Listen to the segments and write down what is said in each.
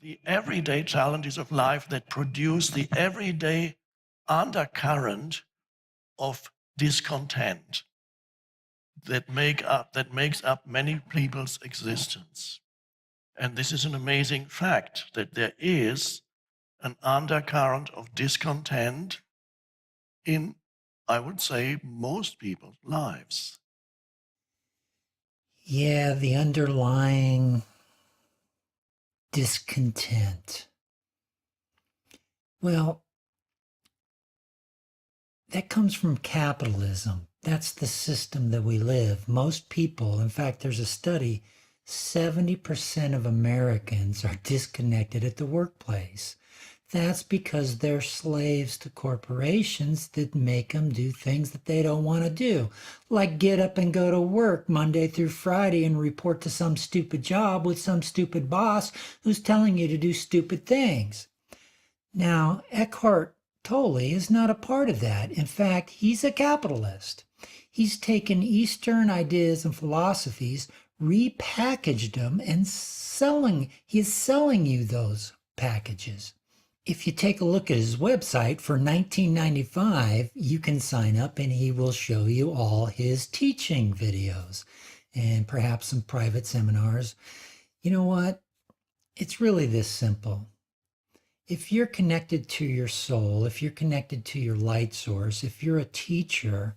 the everyday challenges of life that produce the everyday undercurrent of discontent that makes up many people's existence. And this is an amazing fact that there is an undercurrent of discontent in, I would say, most people's lives. Yeah, the underlying discontent. Well, that comes from capitalism. That's the system that we live. Most people, in fact, there's a study, 70% of Americans are disconnected at the workplace. That's because they're slaves to corporations that make them do things that they don't want to do, like get up and go to work Monday through Friday and report to some stupid job with some stupid boss who's telling you to do stupid things. Now, Eckhart Tolle is not a part of that. In fact, he's a capitalist. He's taken Eastern ideas and philosophies, repackaged them, and he's selling you those packages. If you take a look at his website for $19.95, you can sign up and he will show you all his teaching videos and perhaps some private seminars. You know what? It's really this simple. If you're connected to your soul, if you're connected to your light source, if you're a teacher,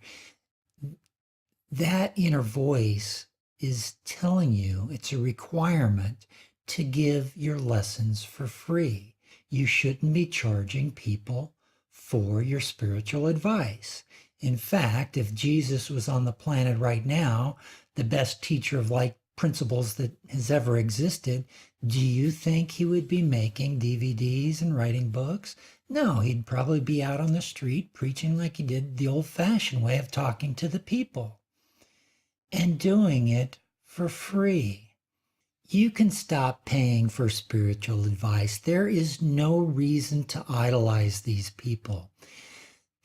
that inner voice is telling you it's a requirement to give your lessons for free. You shouldn't be charging people for your spiritual advice. In fact, if Jesus was on the planet right now, the best teacher of light principles that has ever existed, do you think he would be making DVDs and writing books? No, he'd probably be out on the street preaching like he did the old-fashioned way of talking to the people and doing it for free. You can stop paying for spiritual advice. There is no reason to idolize these people.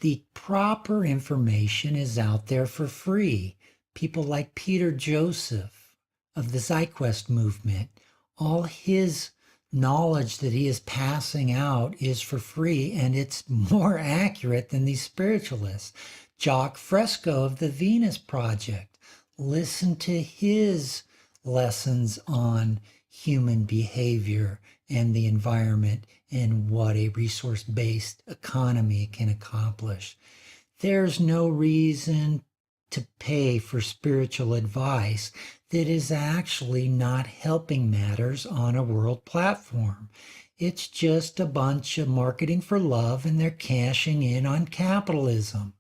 The proper information is out there for free. People like Peter Joseph of the ZyQuest movement, all his knowledge that he is passing out is for free, and it's more accurate than these spiritualists. Jacques Fresco of the Venus Project, listen to his lessons on human behavior and the environment and what a resource-based economy can accomplish. There's no reason to pay for spiritual advice that is actually not helping matters on a world platform. It's just a bunch of marketing for love, and they're cashing in on capitalism.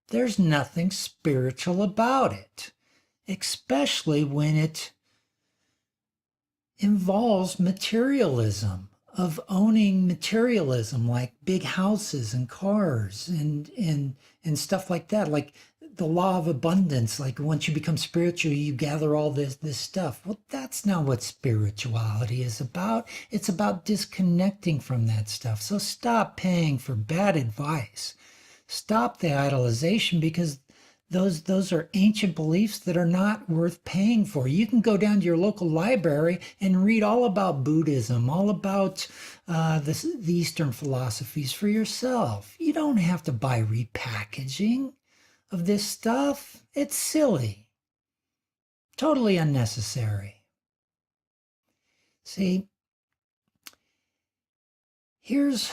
There's nothing spiritual about it, especially when it involves materialism, of owning materialism like big houses and cars and stuff like that, like the law of abundance. Like once you become spiritual, you gather all this stuff. Well, that's not what spirituality is about. It's about disconnecting from that stuff. So stop paying for bad advice. Stop the idolization, because those are ancient beliefs that are not worth paying for. You can go down to your local library and read all about Buddhism, all about the Eastern philosophies for yourself. You don't have to buy repackaging of this stuff. It's silly, totally unnecessary. See, here's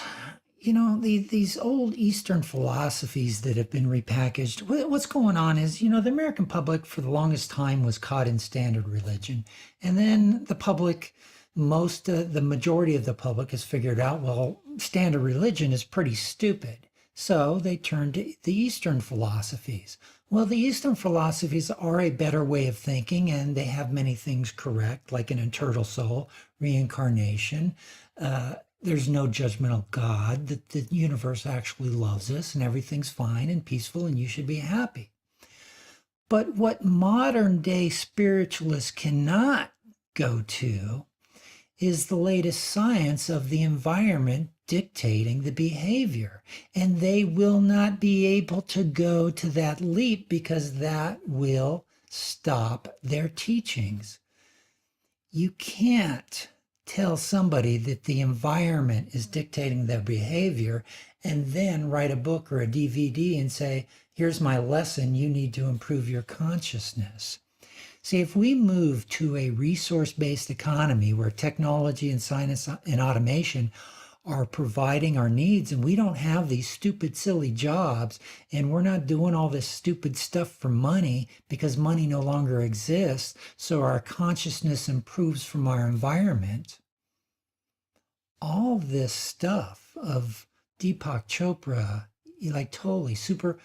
these old Eastern philosophies that have been repackaged. What's going on is, the American public for the longest time was caught in standard religion. And then the public, the majority of the public has figured out, well, standard religion is pretty stupid. So they turned to the Eastern philosophies. Well, the Eastern philosophies are a better way of thinking, and they have many things correct, like an eternal soul, reincarnation, there's no judgmental God, that the universe actually loves us and everything's fine and peaceful and you should be happy. But what modern day spiritualists cannot go to is the latest science of the environment dictating the behavior. And they will not be able to go to that leap because that will stop their teachings. You can't tell somebody that the environment is dictating their behavior and then write a book or a DVD and say, here's my lesson, you need to improve your consciousness. See, if we move to a resource-based economy where technology and science and automation are providing our needs and we don't have these stupid, silly jobs and we're not doing all this stupid stuff for money because money no longer exists, so our consciousness improves from our environment, all this stuff of Deepak Chopra, like totally Super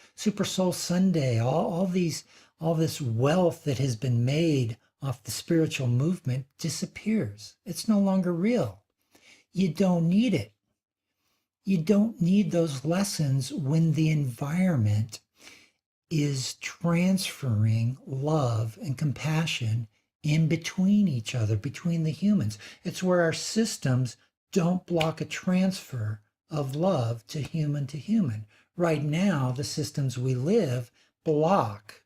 Soul Sunday, all this wealth that has been made off the spiritual movement disappears. It's no longer real. You don't need it. You don't need those lessons when the environment is transferring love and compassion in between each other, between the humans. It's where our systems don't block a transfer of love to human. Right now, the systems we live block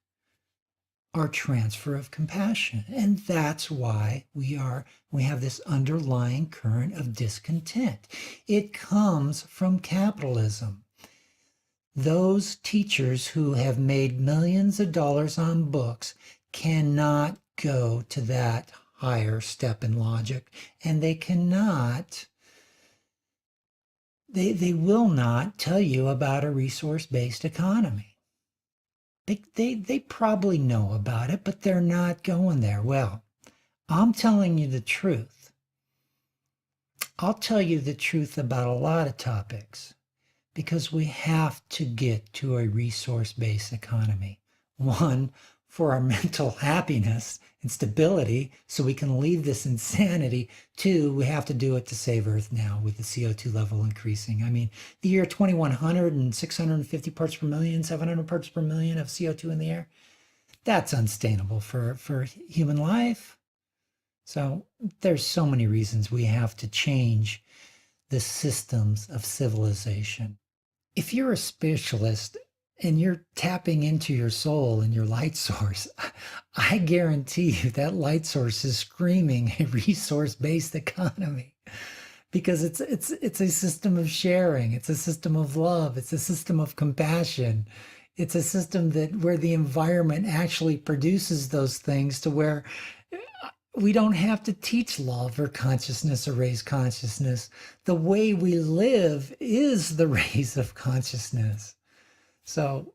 our transfer of compassion. And that's why we have this underlying current of discontent. It comes from capitalism. Those teachers who have made millions of dollars on books cannot go to that higher step in logic, and they cannot, they will not tell you about a resource-based economy. They probably know about it, but they're not going there. Well, I'm telling you the truth. I'll tell you the truth about a lot of topics because we have to get to a resource-based economy. One, for our mental happiness and stability so we can leave this insanity. Two, we have to do it to save Earth now with the CO2 level increasing. I mean, the year 2100 and 650 parts per million, 700 parts per million of CO2 in the air, that's unsustainable for human life. So there's so many reasons we have to change the systems of civilization. If you're a spiritualist and you're tapping into your soul and your light source, I guarantee you that light source is screaming a resource-based economy because it's a system of sharing. It's a system of love. It's a system of compassion. It's a system where the environment actually produces those things to where we don't have to teach love or consciousness or raise consciousness. The way we live is the raise of consciousness. So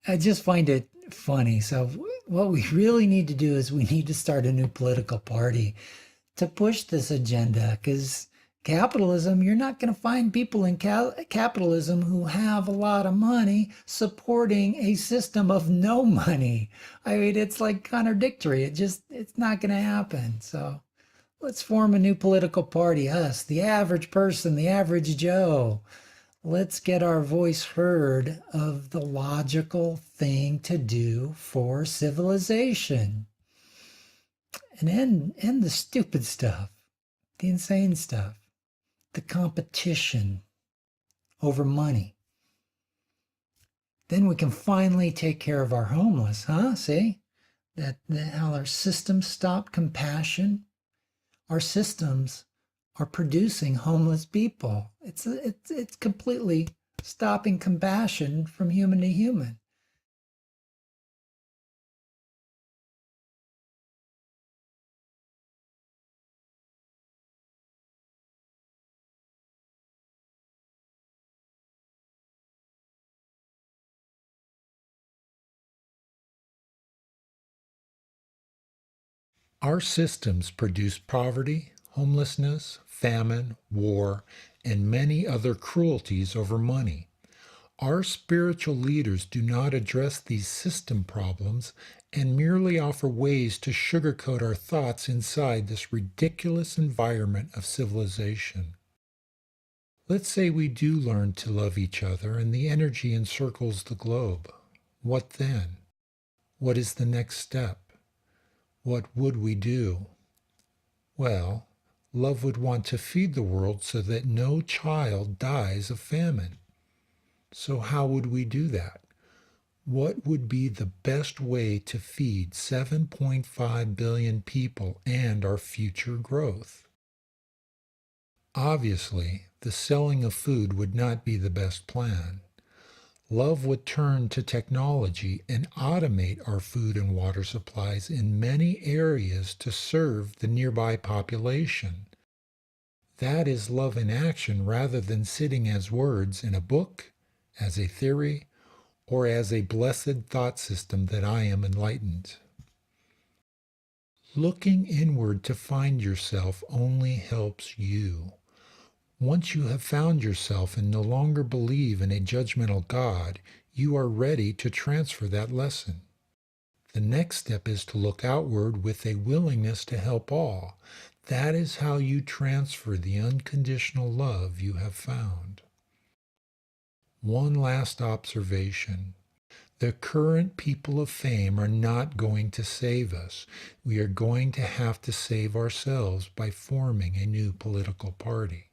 I just find it funny. So what we really need to do is we need to start a new political party to push this agenda, because capitalism, you're not going to find people in capitalism who have a lot of money supporting a system of no money. I mean, it's like contradictory. It's not going to happen. So let's form a new political party, us, the average person, the average Joe. Let's get our voice heard of the logical thing to do for civilization. And end the stupid stuff, the insane stuff, the competition over money. Then we can finally take care of our homeless, huh? See? How our systems stop compassion. Our systems are producing homeless people. It's completely stopping compassion from human to human. Our systems produce poverty, homelessness, famine, war, and many other cruelties over money. Our spiritual leaders do not address these system problems and merely offer ways to sugarcoat our thoughts inside this ridiculous environment of civilization. Let's say we do learn to love each other and the energy encircles the globe. What then? What is the next step? What would we do? Well, love would want to feed the world so that no child dies of famine. So how would we do that? What would be the best way to feed 7.5 billion people and our future growth? Obviously, the selling of food would not be the best plan. Love would turn to technology and automate our food and water supplies in many areas to serve the nearby population. That is love in action rather than sitting as words in a book, as a theory, or as a blessed thought system that I am enlightened. Looking inward to find yourself only helps you. Once you have found yourself and no longer believe in a judgmental God, you are ready to transfer that lesson. The next step is to look outward with a willingness to help all. That is how you transfer the unconditional love you have found. One last observation. The current people of fame are not going to save us. We are going to have to save ourselves by forming a new political party.